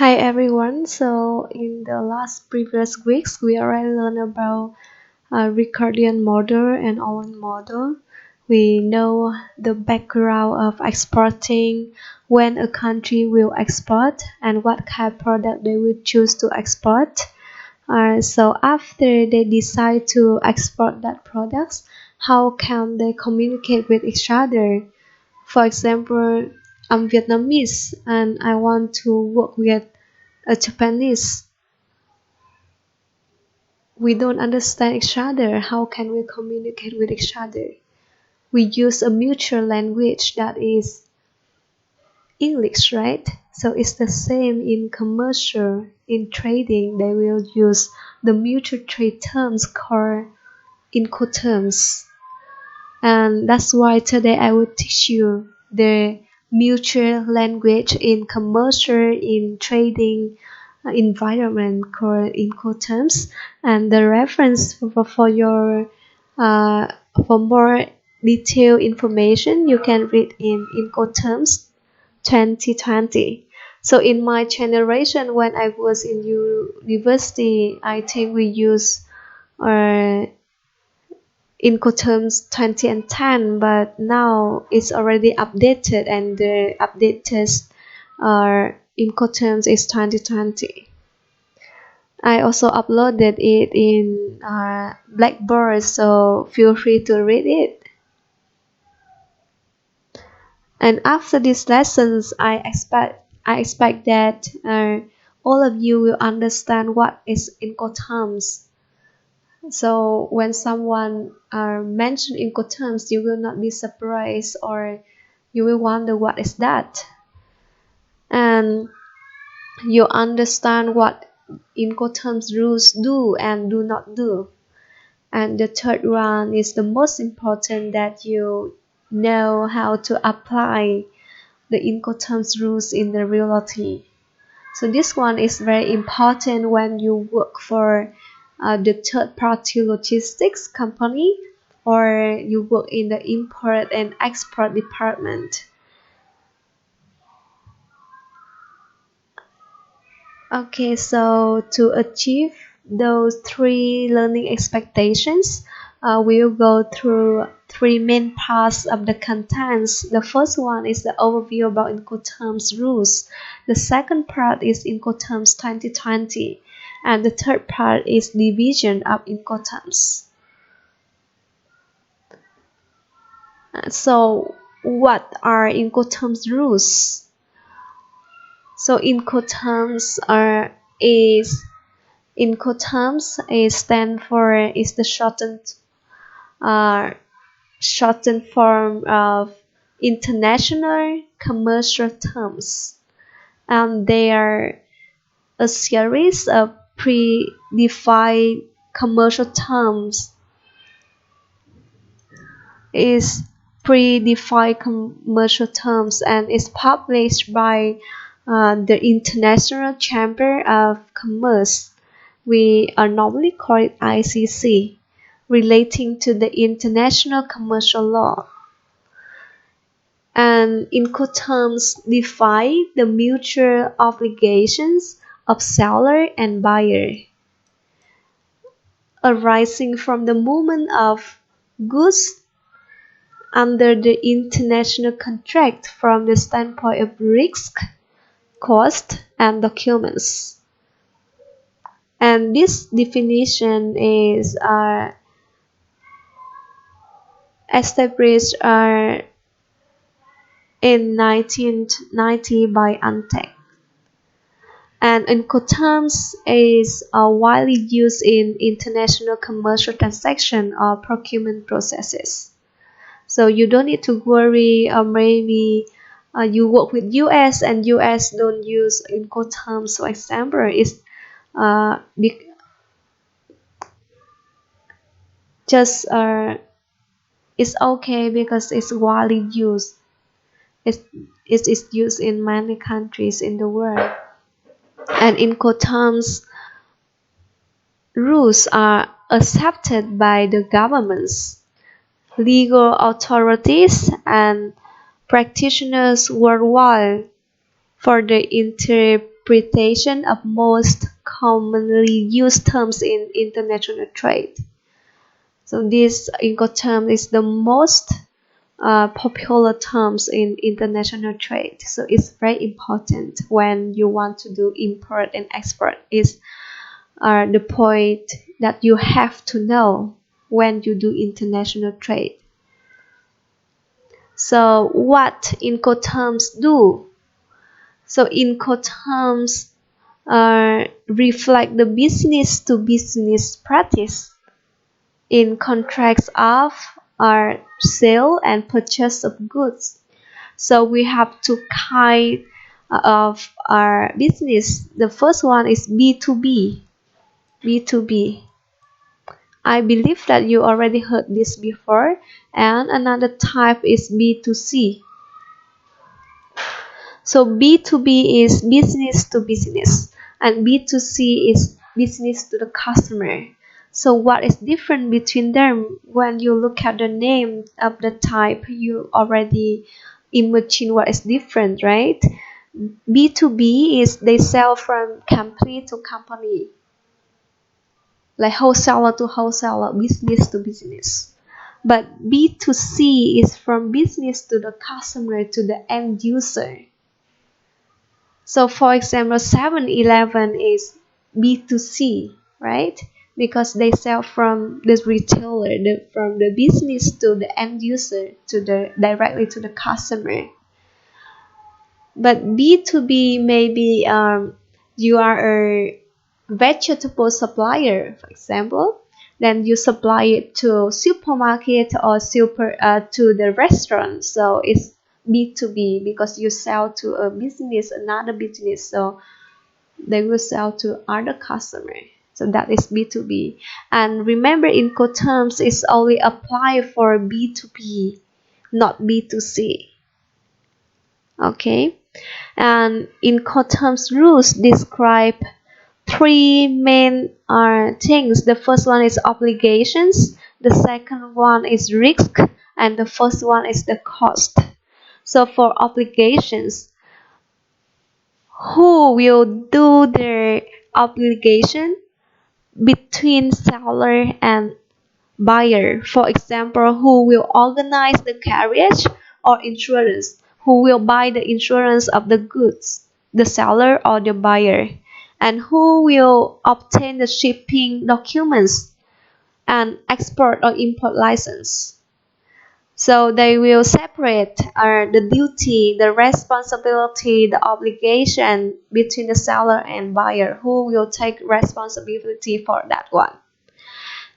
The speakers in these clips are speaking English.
Hi everyone. So in the last previous weeks, we already learned about Ricardian model and Owen model. We know the background of exporting, when a country will export, and what kind of product they will choose to export. So after they decide to export that products, how can they communicate with each other? For example, I'm Vietnamese and I want to work with a Japanese. We don't understand each other. How can we communicate with each other? We use a mutual language that is English, right? So it's the same in commercial, in trading, they will use the mutual trade terms called Incoterms. And that's why today I will teach you the mutual language in commercial, in trading environment called Incoterms, and the reference for your uh, for more detailed information you can read in Incoterms 2020. So in my generation, when I was in university, I think we use uh, Incoterms 2010, but now it's already updated, and the updated Incoterms is 2020. I also uploaded it in Blackboard, so feel free to read it. And after these lessons, I expect that all of you will understand what is Incoterms. So when someone mention Incoterms, you will not be surprised, or you will wonder what is that, and you understand what Incoterms rules do and do not do. And the third one is the most important, that you know how to apply the Incoterms rules in the reality. So this one is very important when you work for the third-party logistics company, or you work in the import and export department. Okay, so to achieve those three learning expectations, we will go through three main parts of the contents. The first one is the overview about Incoterms rules. The second part is Incoterms 2020. And the third part is division of Incoterms. So what are Incoterms rules? So Incoterms is stand for, is the uh, shortened form of international commercial terms, and they are a series of predefined commercial terms. Is predefined commercial terms and is published by the International Chamber of Commerce. We are normally call it ICC, relating to the international commercial law. And Incoterms define the mutual obligations of seller and buyer, arising from the movement of goods under the international contract from the standpoint of risk, cost, and documents. And this definition is established in 1990 by UNTAC. And Incoterms is widely used in international commercial transaction or procurement processes. So you don't need to worry, or maybe you work with US and US don't use Incoterms, for example. Just it's okay because it's widely used. It is used in many countries in the world. And Incoterms rules are accepted by the governments, legal authorities, and practitioners worldwide for the interpretation of most commonly used terms in international trade. So this Incoterm is the most popular terms in international trade. So it's very important when you want to do import and export. Is the point that you have to know when you do international trade. So what Incoterms do? So Incoterms reflect the business-to-business practice in contracts of our sale and purchase of goods. So we have two kinds of our business. The first one is B2B. B2B. I believe that you already heard this before. And another type is B2C. So B2B is business to business and B2C is business to the customer. So what is different between them? When you look at the name of the type, you already imagine what is different, right? B2B is they sell from company to company, like wholesaler to wholesaler, business to business. But B2C is from business to the customer, to the end user. So for example, 7-Eleven is B2C, right? Because they sell from the retailer, from the business to the end user, directly to the customer. But B2B maybe you are a vegetable supplier, for example, then you supply it to supermarket or to the restaurant. So it's B2B because you sell to a business, another business, so they will sell to other customer. So that is B2B. And remember, Incoterms is only applied for B2B, not B2C. Okay, and Incoterms rules describe three main things. The first one is obligations, the second one is risk, and the first one is the cost. So for obligations, who will do the obligation between seller and buyer? For example, who will organize the carriage or insurance? Who will buy the insurance of the goods, the seller or the buyer? And who will obtain the shipping documents and export or import license? So they will separate the duty, the responsibility, the obligation between the seller and buyer. Who will take responsibility for that one?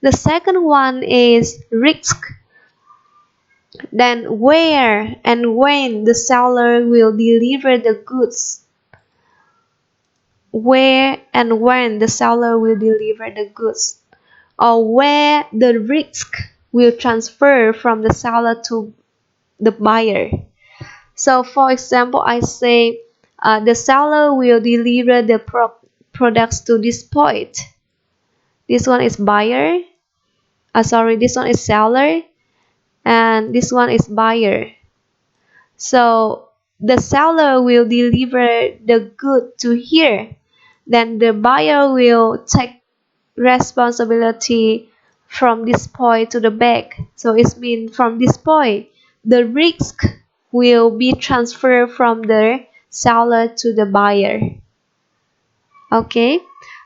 The second one is risk. Then where and when the seller will deliver the goods. Where and when the seller will deliver the goods. Or where the risk will transfer from the seller to the buyer. So for example, I say the seller will deliver the products to this point. This one is buyer. This one is seller. And this one is buyer. So the seller will deliver the good to here. Then the buyer will take responsibility from this point to the back. So it means from this point, the risk will be transferred from the seller to the buyer. Okay,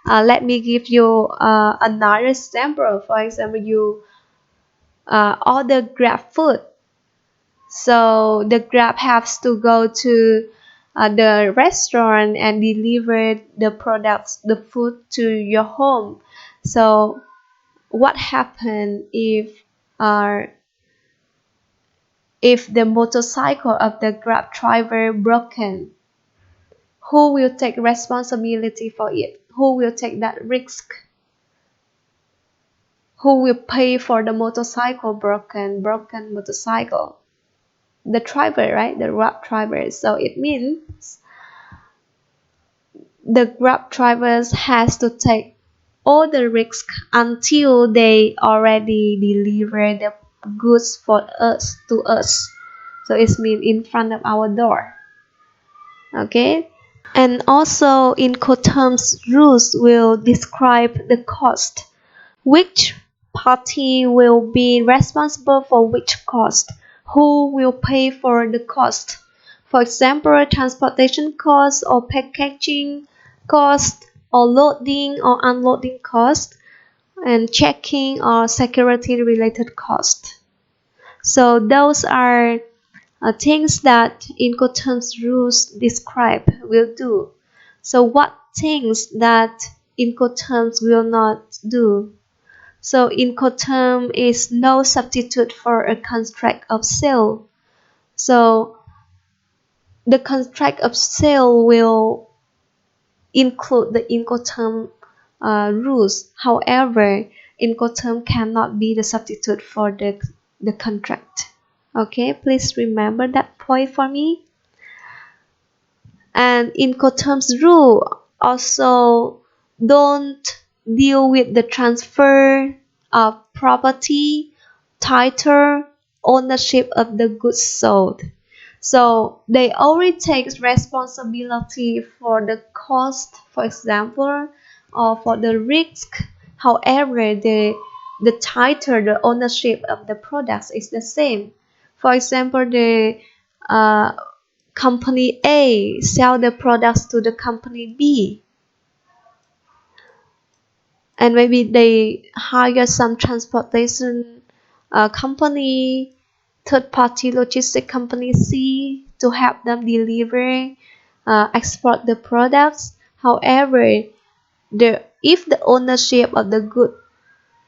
let me give you another example. For example, you order Grab food. So the Grab has to go to the restaurant and deliver the products, the food to your home. So what happens if the motorcycle of the Grab driver broken? Who will take responsibility for it? Who will take that risk? Who will pay for the motorcycle broken motorcycle? The driver, right? The Grab driver. So it means the Grab drivers has to take all the risk until they already deliver the goods to us. So it means in front of our door. Okay, And also Incoterms rules will describe the cost. Which party will be responsible for which cost? Who will pay for the cost? For example, transportation cost or packaging cost or loading or unloading cost and checking or security related cost. So those are things that Incoterms rules describe will do. So what things that Incoterms will not do? So Incoterm is no substitute for a contract of sale. So the contract of sale will include the Incoterm rules. However, Incoterm cannot be the substitute for the contract. Okay, please remember that point for me. And Incoterms rule also don't deal with the transfer of property, title, ownership of the goods sold. So they only take responsibility for the cost, for example, or for the risk. However, the title, the ownership of the products is the same. For example, the company A sell the products to the company B, and maybe they hire some transportation company, third-party logistic company C to help them deliver, export the products. However, if the ownership of the good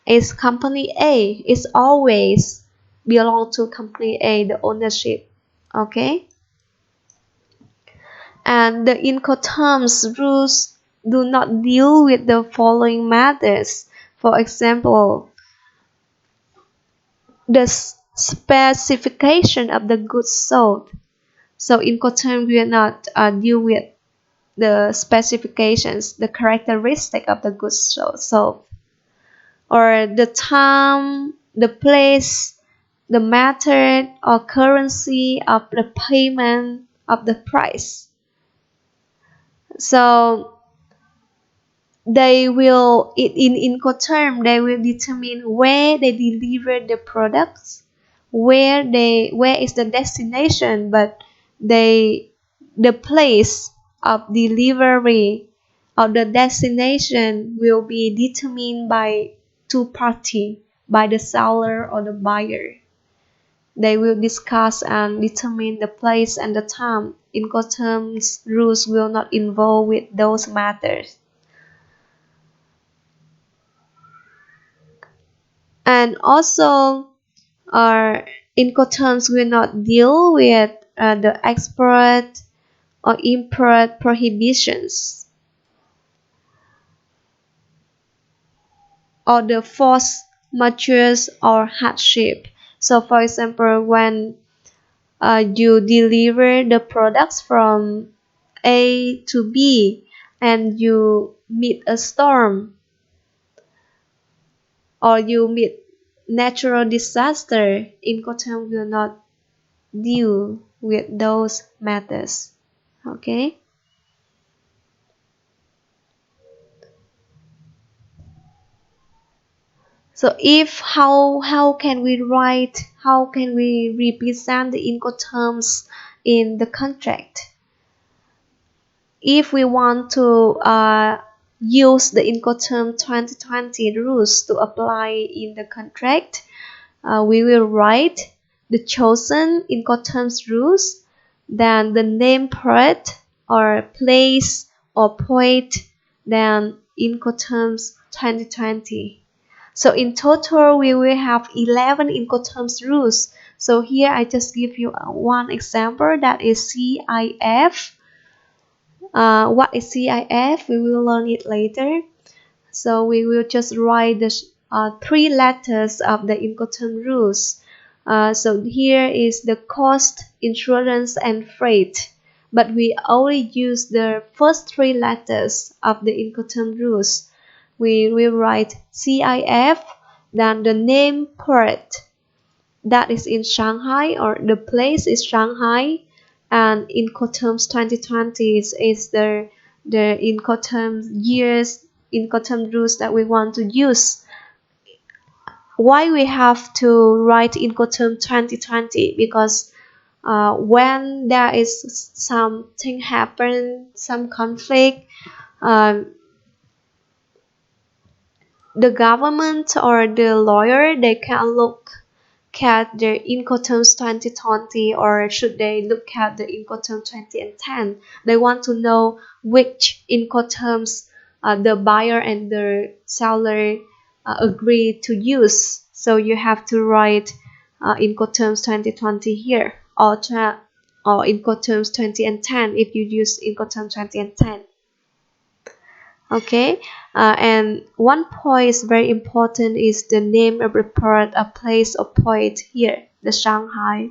is company A, is always belong to company A, the ownership. Okay. And the Incoterms rules do not deal with the following matters. For example, the specification of the goods sold. So Incoterms will not deal with the specifications, the characteristic of the goods sold, or the time, the place, the method or currency of the payment of the price. So they will in Incoterm they will determine where they deliver the products, where is the destination, but the place of delivery of the destination will be determined by two parties, by the seller or the buyer. They will discuss and determine the place and the time. Incoterms rules will not involve with those matters. And also, Incoterms will not deal with the export or import prohibitions or the force majeure or hardship. So, for example, when you deliver the products from A to B and you meet a storm or you meet natural disaster, Incoterm will not deal with those matters. Okay. So if how can we write, how can we represent the Incoterms in the contract? If we want to use the Incoterm 2020 rules to apply in the contract, we will write the chosen Incoterms rules, then the name part or place or point, then Incoterms 2020. So in total, we will have 11 Incoterms rules. So here I just give you one example, that is CIF. What is CIF? We will learn it later. So we will just write the three letters of the Incoterm rules. So here is the cost, insurance, and freight. But we only use the first three letters of the Incoterm rules. We will write CIF, then the name port, that is in Shanghai, or the place is Shanghai, and Incoterms 2020 is the Incoterms years, Incoterm rules that we want to use. Why we have to write Incoterm 2020? Because when there is something happen, some conflict, um, the government or the lawyer, they can look at the Incoterms 2020, or should they look at the Incoterm 2010? They want to know which Incoterms the buyer and the seller agree to use. So you have to write Incoterms 2020 here, or Incoterms 2010 if you use Incoterms 2010. Okay, and one point is very important is the name of the port, a place or point here, the Shanghai.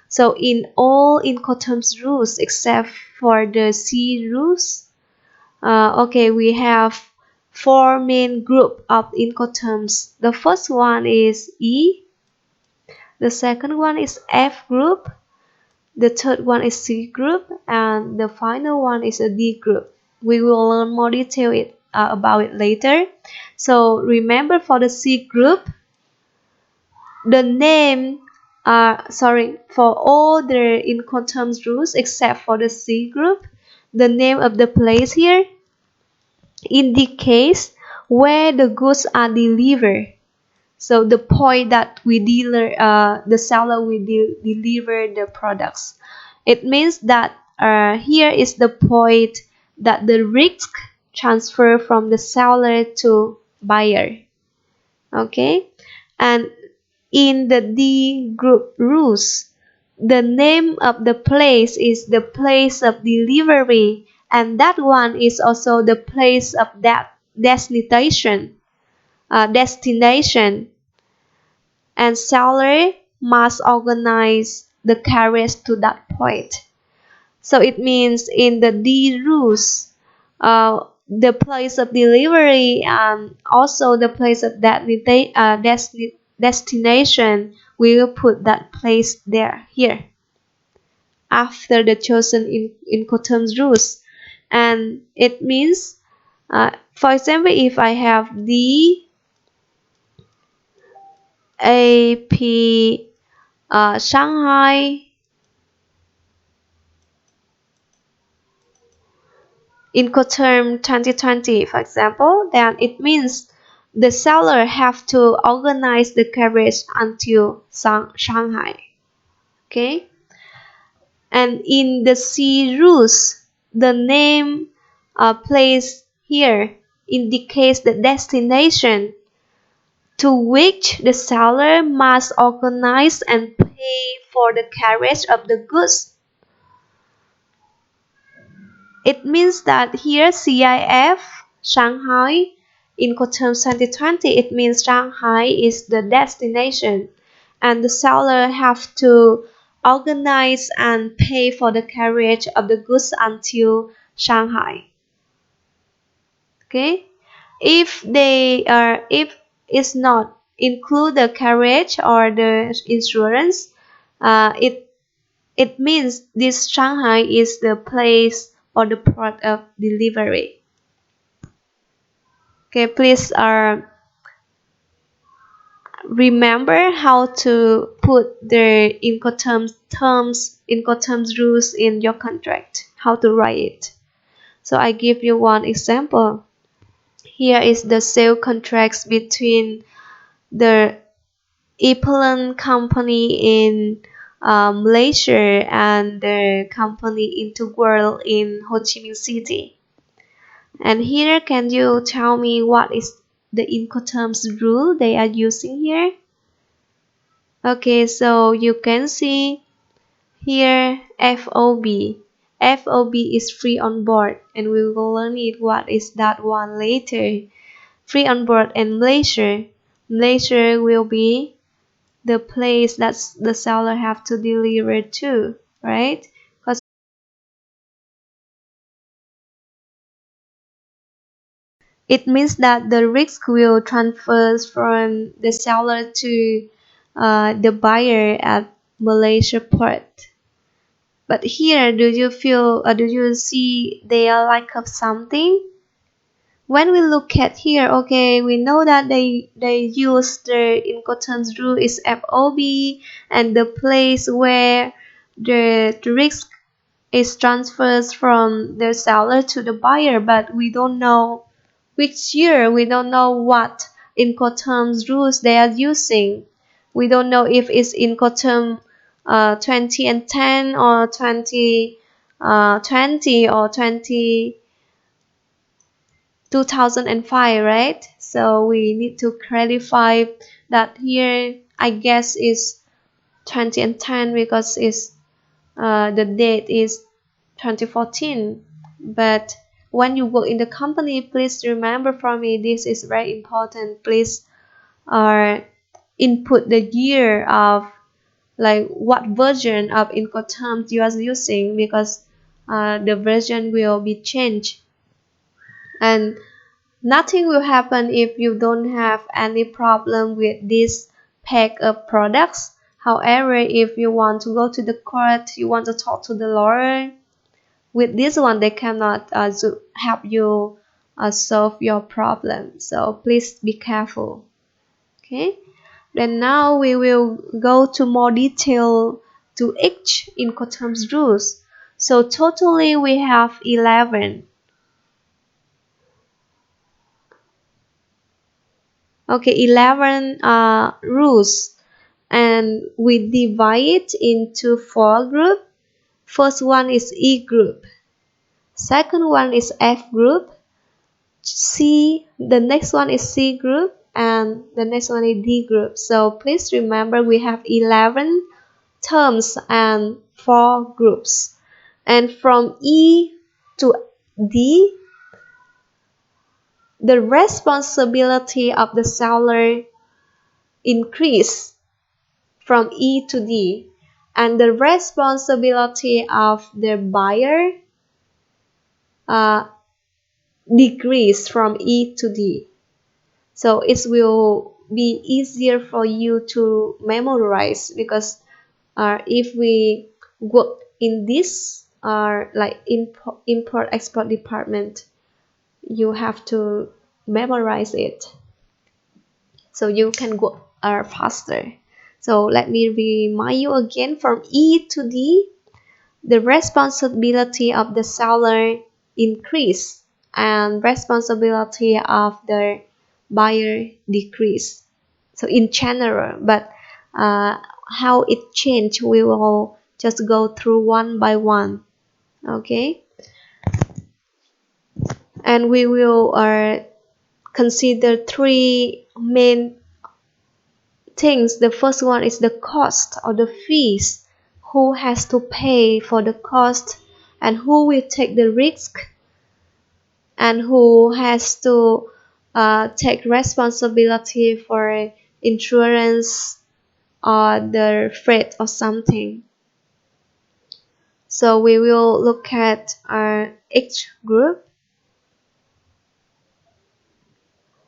So in all Incoterms rules except for the C rules, okay, we have four main group of Incoterms. The first one is E, the second one is F group, the third one is C group, and the final one is a D group. We will learn more detail about it later. So remember, for the C group, the name, for all the Incoterms rules except for the C group, the name of the place here indicates where the goods are delivered. So the point that we the seller will deliver the products. It means that here is the point that the risk transfer from the seller to buyer. Okay, and in the D group rules, the name of the place is the place of delivery, and that one is also the place of that destination. And seller must organize the carriage to that point. So it means in the D rules, the place of delivery and also the place of that destination, we will put that place there here after the chosen Incoterms rules. And it means, for example, if I have D AP Shanghai Incoterm 2020, for example, then it means the seller have to organize the carriage until Shanghai. Okay, and in the C rules, the name place here indicates the destination to which the seller must organize and pay for the carriage of the goods. It means that here CIF, Shanghai, Incoterms 2020, it means Shanghai is the destination, and the seller have to organize and pay for the carriage of the goods until Shanghai. Okay, if it's not include the carriage or the insurance, it means this Shanghai is the place or the port of delivery. Okay, please remember how to put the Incoterms rules in your contract, how to write it. So I give you one example. Here is the sale contracts between the Epilon company in Malaysia and the company Integral in Ho Chi Minh City. And here, can you tell me what is the Incoterms rule they are using here? Okay, so you can see here FOB. FOB is free on board, and we will learn it what is that one later. Free on board and Malaysia. Malaysia will be the place that the seller have to deliver to, right? Because it means that the risk will transfer from the seller to the buyer at Malaysia port. But here, do you see they are lack of something? When we look at here, okay, we know that they use the Incoterms rule is FOB, and the place where the risk is transfers from the seller to the buyer, but we don't know which year, we don't know what Incoterms rules they are using. We don't know if it's Incoterm 2010 or 2020 or 2005, right? So we need to clarify that here. I guess is 2010 because it's the date is 2014. But when you work in the company, please remember from me, this is very important. Please input the year of like what version of Incoterms you are using, because the version will be changed, and nothing will happen if you don't have any problem with this pack of products. However, if you want to go to the court, you want to talk to the lawyer, with this one they cannot help you solve your problem. So please be careful. Okay. Then now we will go to more detail to each Incoterms rules. So totally we have 11. Okay, 11 rules, and we divide it into 4 groups. First one is E group, second one is F group, the next one is C group, and the next one is D group. So please remember we have 11 terms and 4 groups. And from E to D, the responsibility of the seller increase from E to D, and the responsibility of the buyer uh, decrease from E to D. So it will be easier for you to memorize, because if we work in this like import export department, you have to memorize it so you can work faster. So let me remind you again, from E to D, the responsibility of the seller increase and responsibility of the buyer decrease. So in general, but how it changed, we will just go through one by one. Okay, and we will consider 3 main things. The first one is the cost or the fees. Who has to pay for the cost, and who will take the risk, and who has to take responsibility for insurance or the freight or something. So we will look at each group.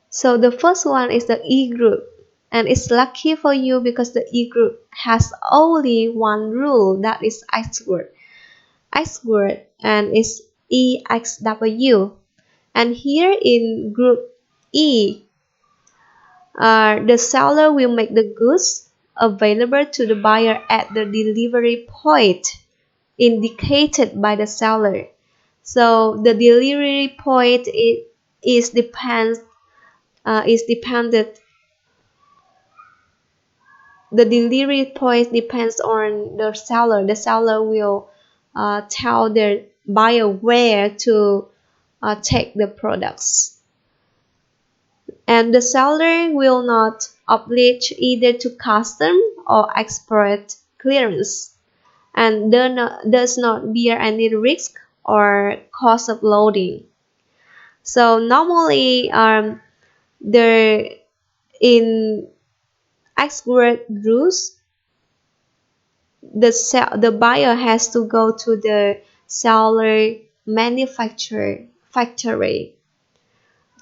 So the first one is the E group, and it's lucky for you because the E group has only one rule, that is X word, and it's EXW. And here in group E, the seller will make the goods available to the buyer at the delivery point indicated by the seller. So the delivery point is dependent. The delivery point depends on the seller. The seller will tell the buyer where to take the products. And the seller will not oblige either to custom or export clearance, and does not bear any risk or cost of loading. So normally, in export rules, the buyer has to go to the seller manufacturer factory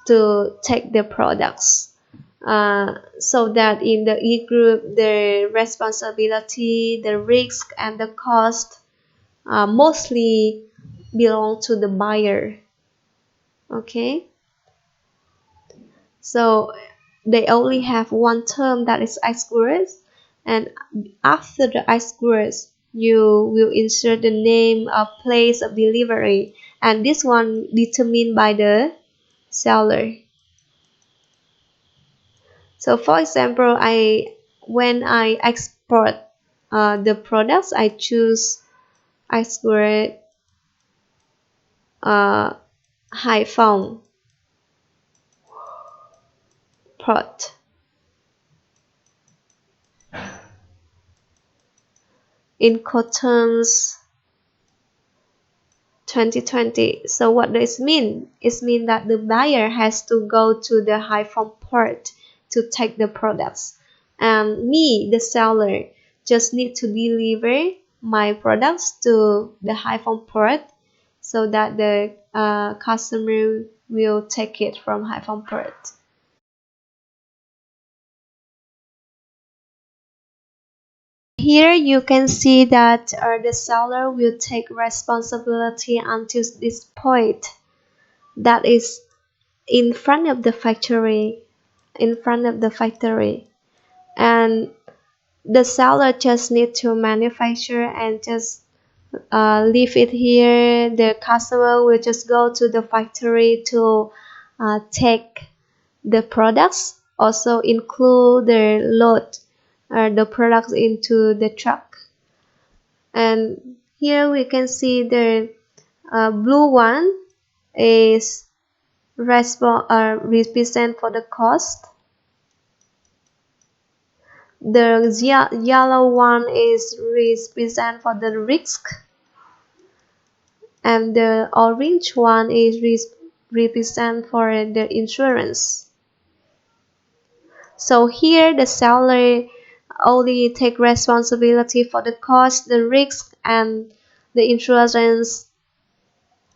to take the products. So that in the E group, the responsibility, the risk, and the cost mostly belong to the buyer. Okay, so they only have one term, that is ex-words, and after the ex-words you will insert the name of place of delivery, and this one determined by the seller. So for example, when I export the products, I choose ex-word Hải Phòng port. Incoterms 2020. So what does it mean? It means that the buyer has to go to the Hải Phòng port to take the products, and me, the seller, just need to deliver my products to the Hải Phòng port so that the customer will take it from Hải Phòng port. Here you can see that the seller will take responsibility until this point, that is in front of the factory, and the seller just need to manufacture and just leave it here. The customer will just go to the factory to take the products, also include the load the products into the truck. And here we can see the blue one is represent for the cost. The yellow one is represent for the risk, and the orange one is represent for the insurance. So here the seller only take responsibility for the cost, the risk, and the insurance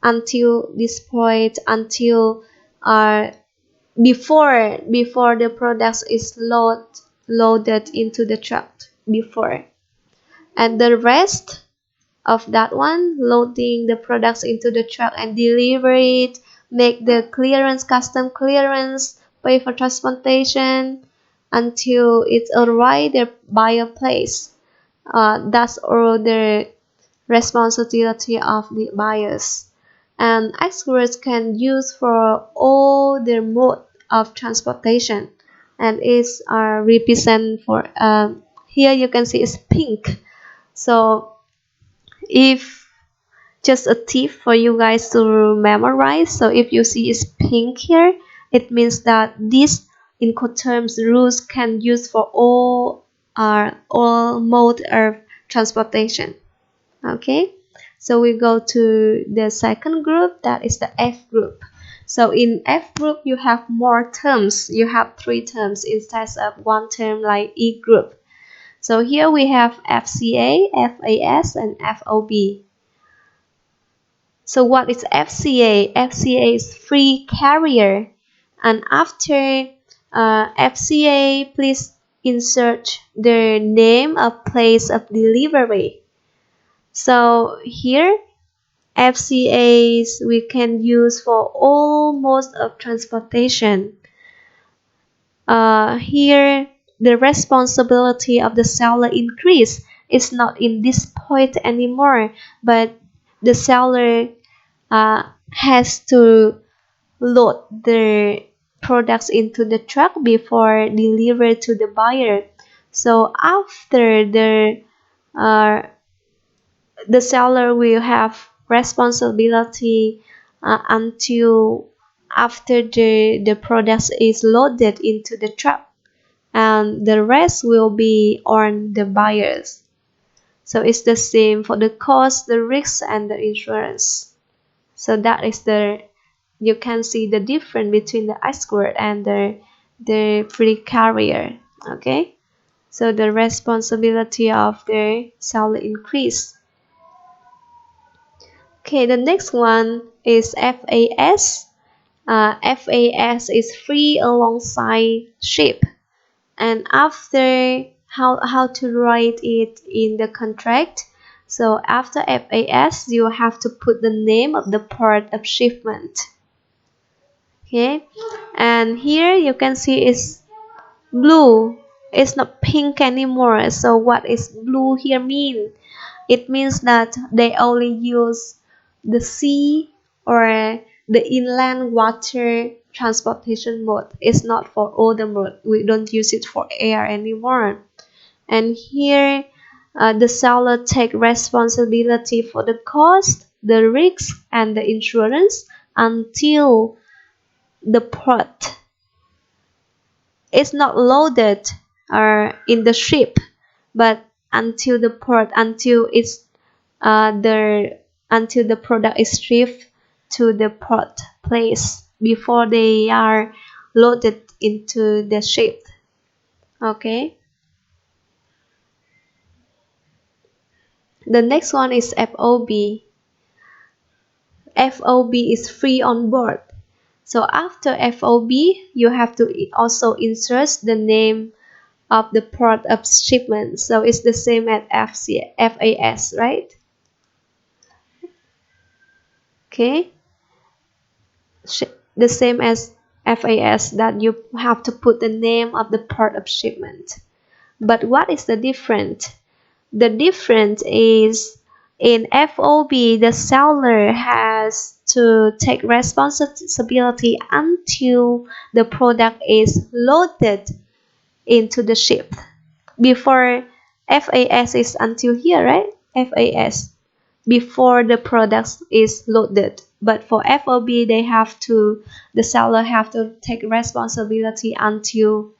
until this point, until before the product is loaded into the truck before, and the rest of that one, loading the products into the truck and deliver it, make the clearance, custom clearance, pay for transportation until it's arrived the buyer place. That's all the responsibility of the buyers. And ex-words can use for all their mode of transportation, and is represent for here you can see it's pink. So if just a tip for you guys to memorize, so if you see it's pink here, it means that this Incoterms rules can use for all mode of transportation. Okay, so we go to the second group, that is the F group. So in F group you have more terms, you have 3 terms instead of 1 term like E group. So here we have FCA, FAS, and FOB. So what is FCA? FCA is free carrier, and after FCA, please insert the name of place of delivery. So here FCAs we can use for all modes of transportation. Here the responsibility of the seller increase. It's not in this point anymore, but the seller has to load the products into the truck before delivered to the buyer. So after the seller will have responsibility until after the product is loaded into the truck, and the rest will be on the buyers. So it's the same for the cost, the risks, and the insurance. So that is you can see the difference between the ex-word and the free carrier. Okay, so the responsibility of the seller increase. Okay, the next one is FAS. FAS is free alongside ship, and after how to write it in the contract. So after FAS, you have to put the name of the port of shipment. Okay, and here you can see is blue. It's not pink anymore. So what is blue here mean? It means that they only use the sea or the inland water transportation mode. It's not for all the mode. We don't use it for air anymore. And here the seller take responsibility for the cost, the risk, and the insurance until the port is not loaded in the ship, but until the port, until the product is shipped to the port place before they are loaded into the ship. Okay. The next one is FOB. FOB is free on board. So after FOB, you have to also insert the name of the port of shipment. So it's the same as FAS, right? Okay. The same as FAS, that you have to put the name of the port of shipment. But what is the difference? The difference is in FOB, the seller has to take responsibility until the product is loaded into the ship. Before FAS is until here, right? FAS before the product is loaded. But for FOB, the seller have to take responsibility until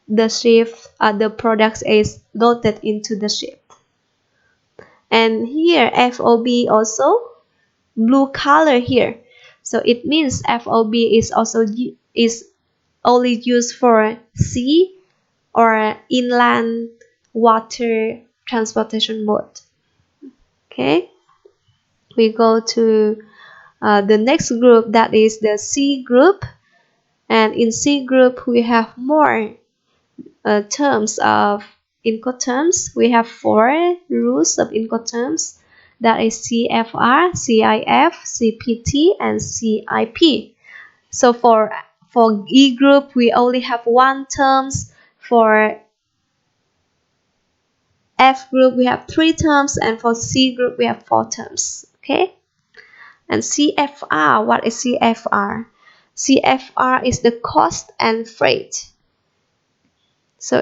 the product is loaded into the ship. And here FOB also blue color here. So it means FOB is only used for sea or inland water transportation mode. Okay, we go to the next group, that is the C group. And in C group we have more terms of Incoterms. We have 4 rules of Incoterms, that is CFR, CIF, CPT, and CIP. So for E group we only have 1 terms. For F group we have 3 terms, and for C group we have 4 terms. Okay. And CFR, what is CFR? CFR is the cost and freight. So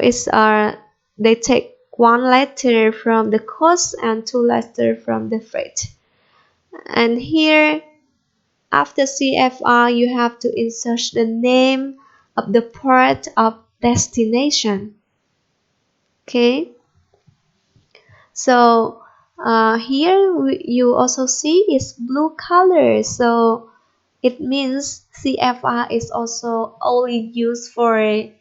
they take 1 letter from the cost and 2 letters from the freight. And here after CFR you have to insert the name of the port of destination. Okay. So here you also see is blue color. So it means CFR is also only used for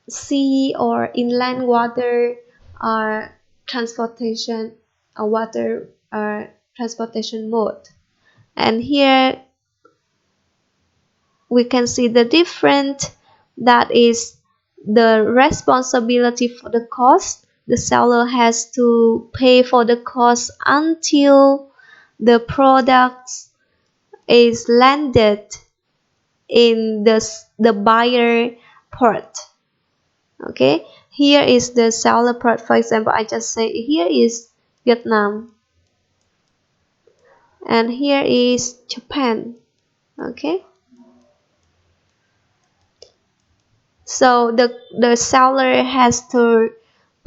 sea or inland water transportation, water transportation mode. And here we can see the difference, that is the responsibility for the cost. The seller has to pay for the cost until the product is landed in the buyer port. Okay, here is the seller port. For example, I just say here is Vietnam and here is Japan. Okay, so the seller has to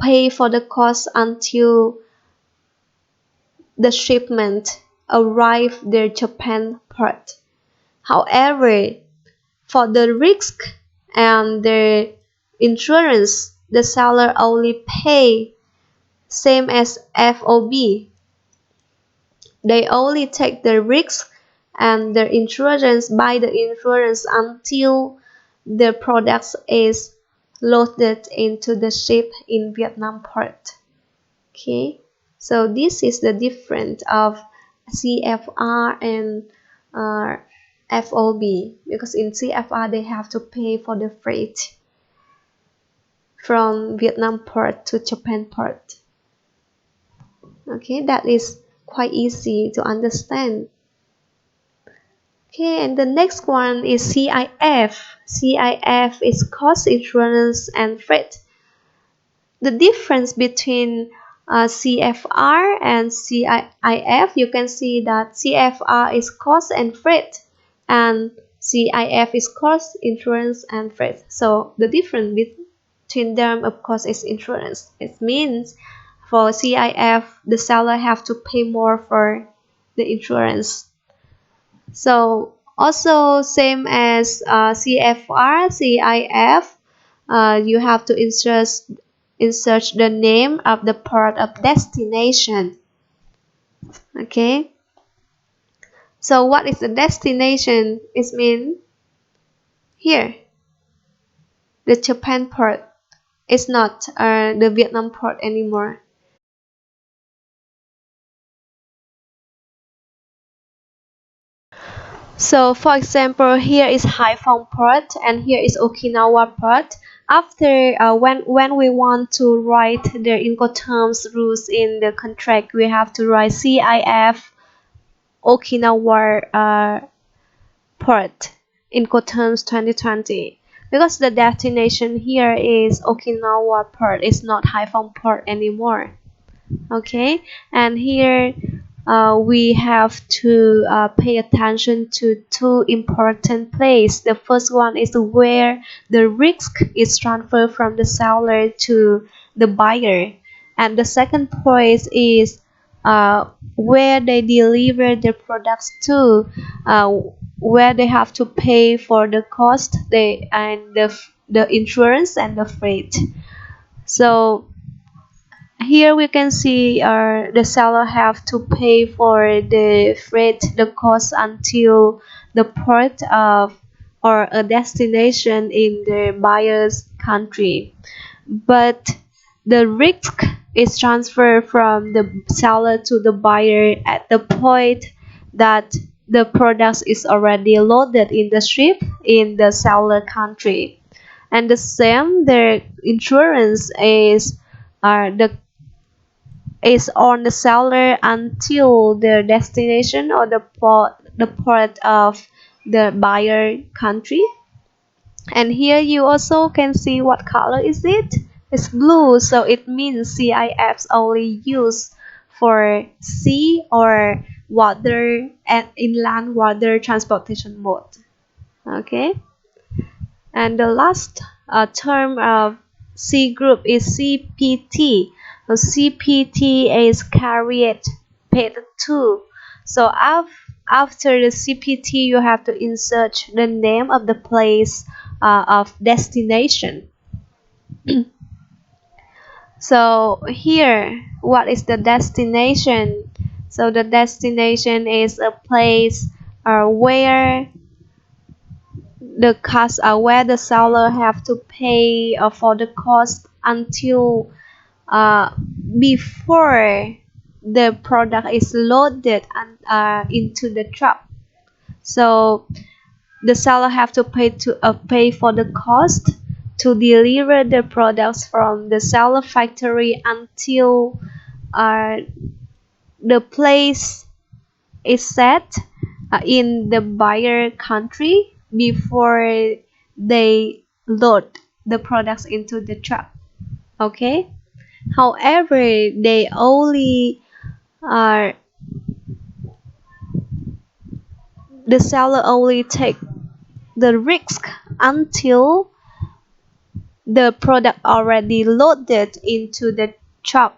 pay for the cost until the shipment arrive their Japan port. However, for the risk and the insurance, the seller only pay same as FOB. They only take the risk and the insurance, buy the insurance until the product is loaded into the ship in Vietnam port. Okay, so this is the difference of CFR and FOB, because in CFR they have to pay for the freight from Vietnam port to Japan port. Okay, that is quite easy to understand. Okay, and the next one is CIF. CIF is cost, insurance, and freight. The difference between CFR and CIF, you can see that CFR is cost and freight, and CIF is cost, insurance, and freight. So the difference between them, of course, is insurance. It means for CIF, the seller have to pay more for the insurance. So also same as CFR, CIF, you have to insert the name of the port of destination. Okay. So what is the destination? It means here, the Japan port. It's not the Vietnam port anymore. So for example, here is Haiphong port and here is Okinawa port. After when we want to write the Incoterms rules in the contract, we have to write CIF Okinawa port Incoterms 2020 because the destination here is Okinawa port. It's not Haiphong port anymore. Okay, and here we have to pay attention to two important places. The first one is where the risk is transferred from the seller to the buyer, and the second place is where they deliver the products to, where they have to pay for the cost, the insurance and the freight. So here we can see the seller have to pay for the freight, the cost until the port of or a destination in the buyer's country. But the risk is transferred from the seller to the buyer at the point that the product is already loaded in the ship in the seller country. And the same, the insurance is on the seller until their destination or the port of the buyer country. And here you also can see what color is it. It's blue, so it means CIFs only used for sea or water and inland water transportation mode. Okay, and the last term of C group is CPT. So CPT is carried paid to. So after the CPT, you have to insert the name of the place of destination. So here, what is the destination? So the destination is a place where the cost where the seller have to pay for the cost until uh, before the product is loaded into the truck. So the seller have to pay for the cost to deliver the products from the seller factory until uh, the place is set in the buyer country before they load the products into the truck. Okay. However, they only uh, the seller only take the risk until the product already loaded into the truck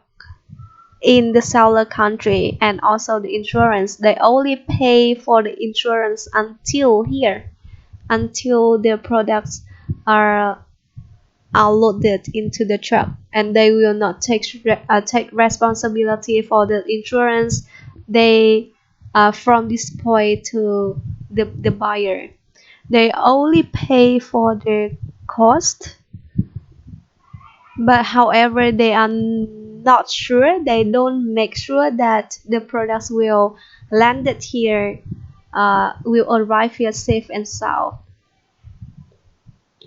in the seller country, and also the insurance. They only pay for the insurance until here, until the products are loaded into the truck, and they will not take responsibility for the insurance. They from this point to the buyer, they only pay for the cost, but however they are not sure, they don't make sure that the products will landed here, will arrive here safe and sound.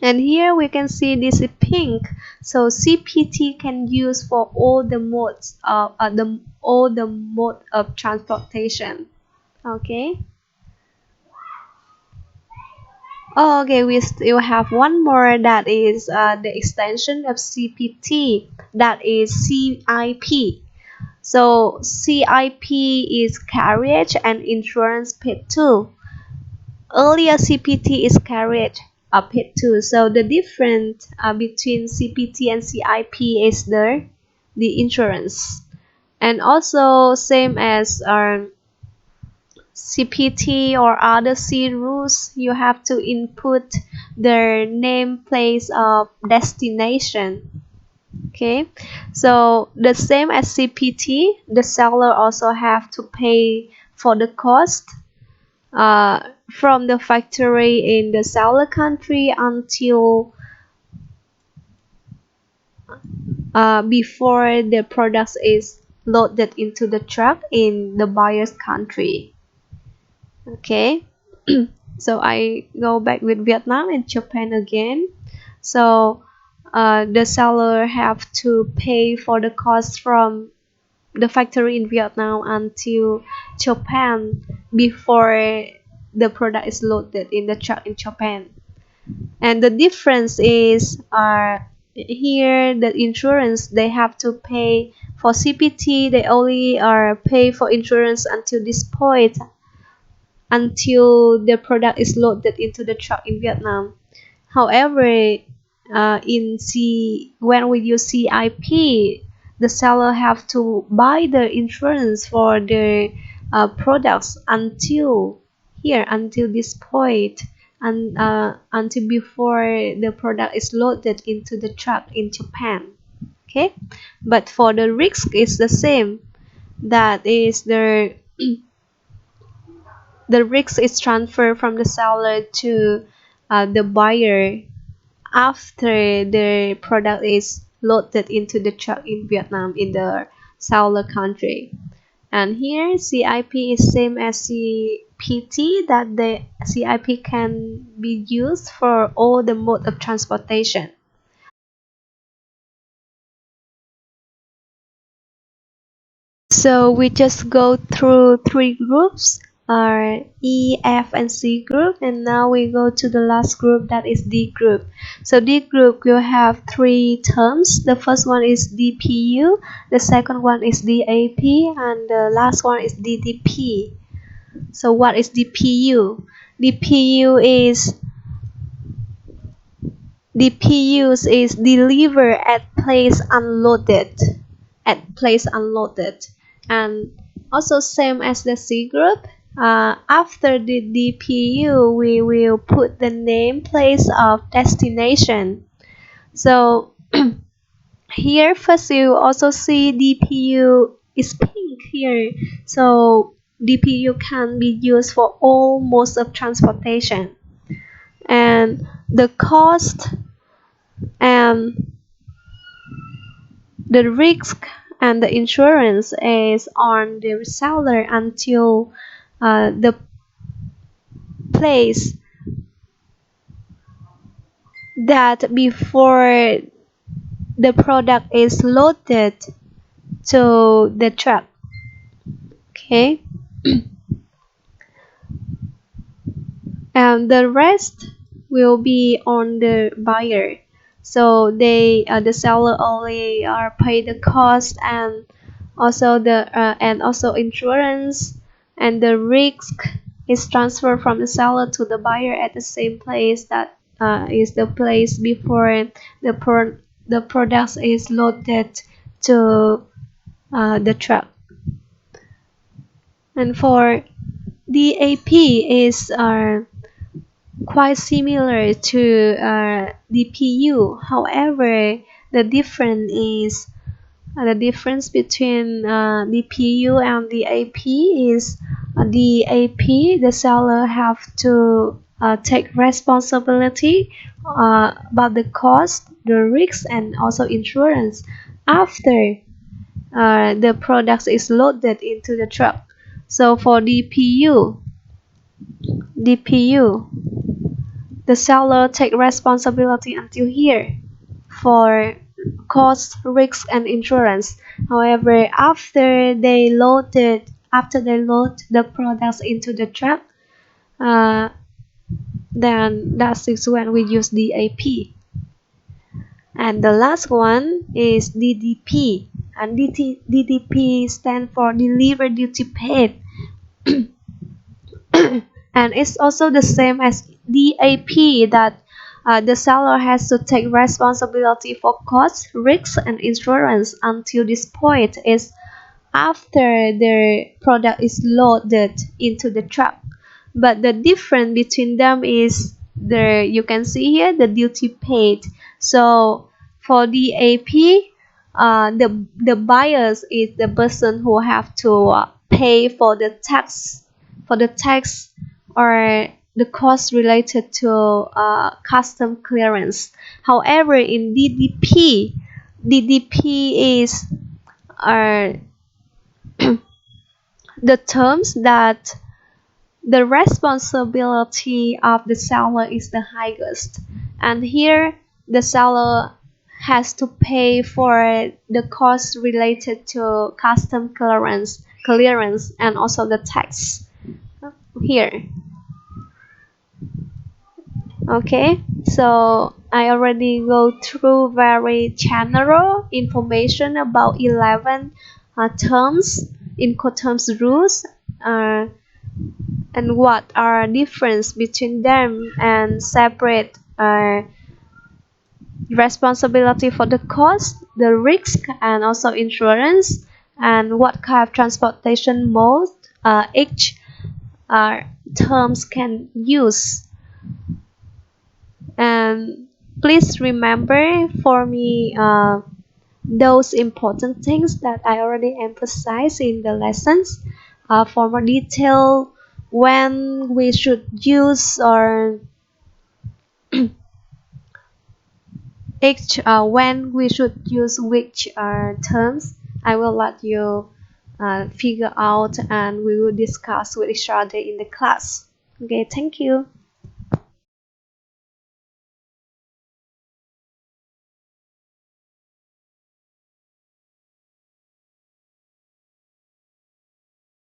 And here we can see this is pink. So CPT can use for all the modes of all the mode of transportation. Okay. Oh, okay, we still have one more, that is the extension of CPT, that is CIP. So CIP is carriage and insurance paid to. Earlier CPT is carriage paid to. So the difference between CPT and CIP is the insurance. And also same as CPT or other C rules, you have to input their name, place of destination. Okay, so the same as CPT, the seller also have to pay for the cost from the factory in the seller country until before the product is loaded into the truck in the buyer's country. Okay. So I go back with Vietnam and Japan again. So the seller have to pay for the cost from the factory in Vietnam until Japan before the product is loaded in the truck in Japan. And the difference is here the insurance they have to pay for CPT, they only pay for insurance until this point, until the product is loaded into the truck in Vietnam. However, when we use CIP, the seller have to buy the insurance for the products until this point, and until before the product is loaded into the truck in Japan. Okay, but for the risk it's the same. That is the risk is transferred from the seller to the buyer after the product is loaded into the truck in Vietnam in the seller country. And here CIP is same as CPT, that the CIP can be used for all the mode of transportation. So we just go through three groups, are E, F, and C group, and now we go to the last group, that is D group. So D group will have three terms. The first one is DPU, the second one is DAP, and the last one is DDP. So what is DPU? DPU is deliver at place unloaded, and also same as the C group. After the DPU, we will put the name, place of destination. So here first you also see DPU is pink here. So DPU can be used for all modes of transportation, and the cost and the risk and the insurance is on the seller until the place that before the product is loaded to the truck. Okay, and the rest will be on the buyer. So the seller only pay the cost, and also insurance, and the risk is transferred from the seller to the buyer at the same place, that is the place before the product is loaded to the truck. And for DAP is quite similar to DPU. However, the difference between DPU and DAP is DAP, the seller have to take responsibility about the cost, the risks, and also insurance after the product is loaded into the truck. So for DPU, the seller take responsibility until here for cost, risk, and insurance. However, after they load the products into the truck, uh, then that is when we use DAP. And the last one is DDP, and DDP stands for Deliver Duty Paid. And it's also the same as DAP, that the seller has to take responsibility for costs, risks, and insurance until this point is after the product is loaded into the truck. But the difference between them is you can see here the duty paid. So for DAP, the buyers is the person who have to pay for the tax or the cost related to custom clearance. However, in DDP is uh, the terms that the responsibility of the seller is the highest, and here the seller has to pay for the cost related to custom clearance and also the tax here. Okay, so I already go through very general information about 11 terms, Incoterms rules, and what are difference between them, and separate responsibility for the cost, the risk, and also insurance, and what kind of transportation mode each terms can use. And please remember for me those important things that I already emphasized in the lessons. For more detail, when we should use or when we should use which terms, I will let you figure out, and we will discuss with each other in the class. Okay, thank you.